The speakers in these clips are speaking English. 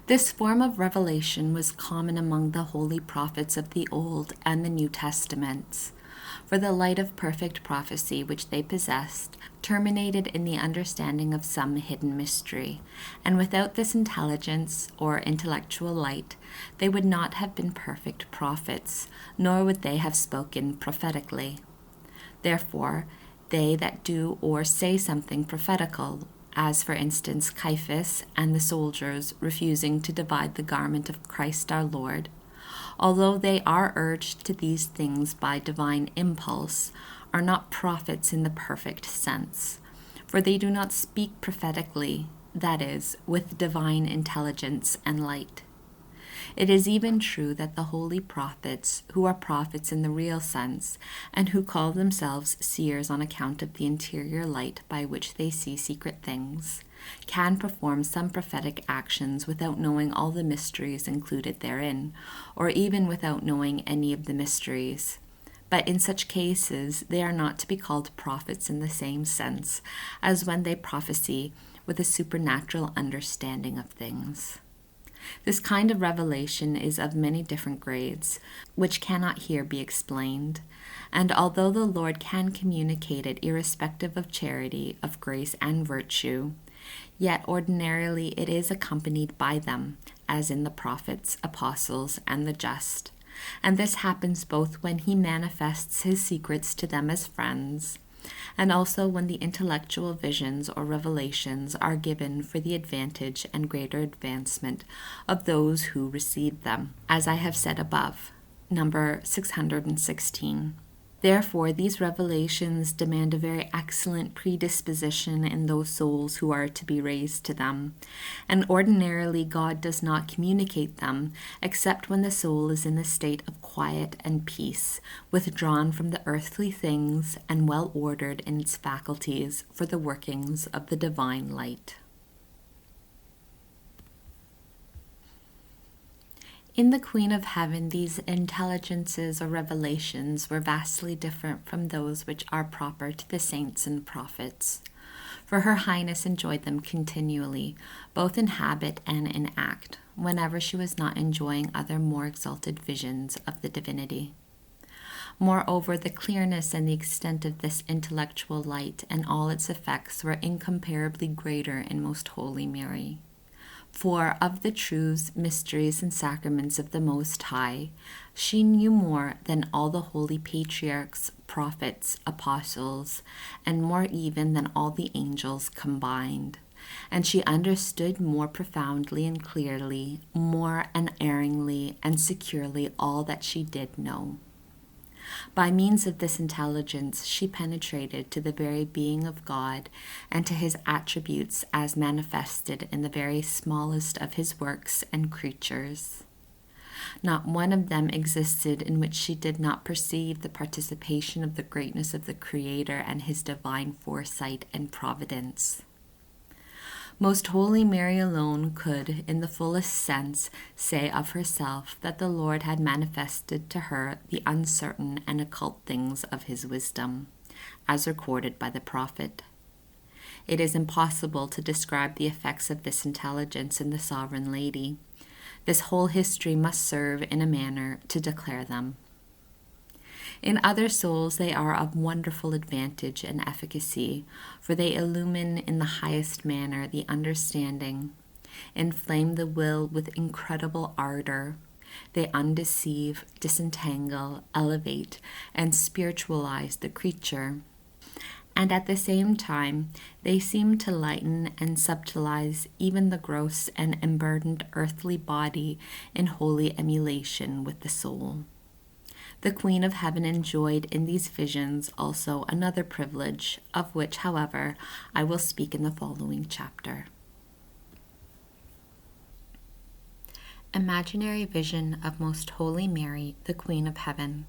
This form of revelation was common among the holy prophets of the Old and the New Testaments, for the light of perfect prophecy which they possessed terminated in the understanding of some hidden mystery, and without this intelligence or intellectual light, they would not have been perfect prophets, nor would they have spoken prophetically. Therefore, they that do or say something prophetical, as for instance Caiaphas and the soldiers refusing to divide the garment of Christ our Lord, although they are urged to these things by divine impulse, are not prophets in the perfect sense, for they do not speak prophetically, that is, with divine intelligence and light. It is even true that the holy prophets, who are prophets in the real sense, and who call themselves seers on account of the interior light by which they see secret things, can perform some prophetic actions without knowing all the mysteries included therein, or even without knowing any of the mysteries. But in such cases, they are not to be called prophets in the same sense as when they prophesy with a supernatural understanding of things. This kind of revelation is of many different grades, which cannot here be explained, and although the Lord can communicate it irrespective of charity, of grace, and virtue, yet ordinarily it is accompanied by them, as in the prophets, apostles, and the just, and this happens both when he manifests his secrets to them as friends, and also when the intellectual visions or revelations are given for the advantage and greater advancement of those who receive them, as I have said above, number 616. Therefore, these revelations demand a very excellent predisposition in those souls who are to be raised to them, and ordinarily God does not communicate them except when the soul is in a state of quiet and peace, withdrawn from the earthly things and well ordered in its faculties for the workings of the divine light. In the Queen of Heaven, these intelligences or revelations were vastly different from those which are proper to the saints and prophets, for Her Highness enjoyed them continually, both in habit and in act, whenever she was not enjoying other more exalted visions of the divinity. Moreover, the clearness and the extent of this intellectual light and all its effects were incomparably greater in Most Holy Mary. For of the truths, mysteries, and sacraments of the Most High, she knew more than all the holy patriarchs, prophets, apostles, and more even than all the angels combined. And she understood more profoundly and clearly, more unerringly and securely all that she did know. By means of this intelligence, she penetrated to the very being of God and to his attributes as manifested in the very smallest of his works and creatures. Not one of them existed in which she did not perceive the participation of the greatness of the Creator and his divine foresight and providence. Most Holy Mary alone could, in the fullest sense, say of herself that the Lord had manifested to her the uncertain and occult things of his wisdom, as recorded by the prophet. It is impossible to describe the effects of this intelligence in the Sovereign Lady. This whole history must serve in a manner to declare them. In other souls they are of wonderful advantage and efficacy, for they illumine in the highest manner the understanding, inflame the will with incredible ardor. They undeceive, disentangle, elevate, and spiritualize the creature. And at the same time, they seem to lighten and subtilize even the gross and unburdened earthly body in holy emulation with the soul. The Queen of Heaven enjoyed in these visions also another privilege, of which, however, I will speak in the following chapter. Imaginary Vision of Most Holy Mary, the Queen of Heaven.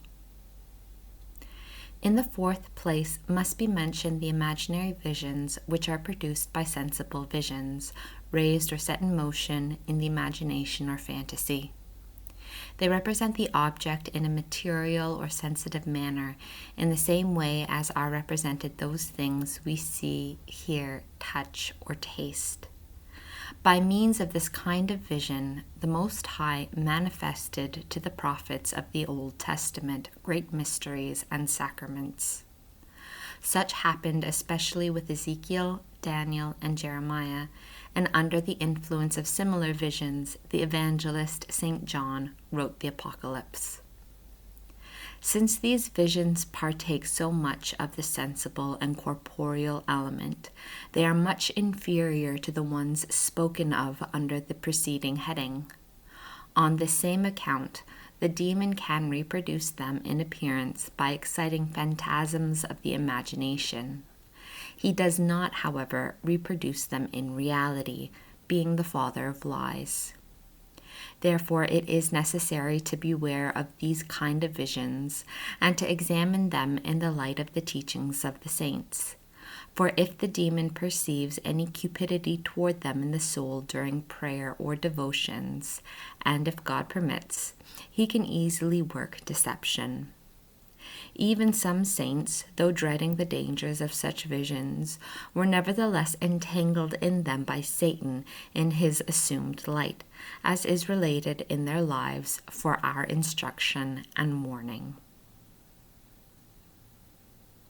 In the fourth place must be mentioned the imaginary visions which are produced by sensible visions, raised or set in motion in the imagination or fantasy. They represent the object in a material or sensitive manner, in the same way as are represented those things we see, hear, touch, or taste. By means of this kind of vision, the Most High manifested to the prophets of the Old Testament great mysteries and sacraments. Such happened especially with Ezekiel, Daniel, and Jeremiah, and under the influence of similar visions, the evangelist St. John wrote the Apocalypse. Since these visions partake so much of the sensible and corporeal element, they are much inferior to the ones spoken of under the preceding heading. On the same account, the demon can reproduce them in appearance by exciting phantasms of the imagination. He does not, however, reproduce them in reality, being the father of lies. Therefore, it is necessary to beware of these kind of visions, and to examine them in the light of the teachings of the saints. For if the demon perceives any cupidity toward them in the soul during prayer or devotions, and if God permits, he can easily work deception. Even some saints, though dreading the dangers of such visions, were nevertheless entangled in them by Satan in his assumed light, as is related in their lives for our instruction and warning.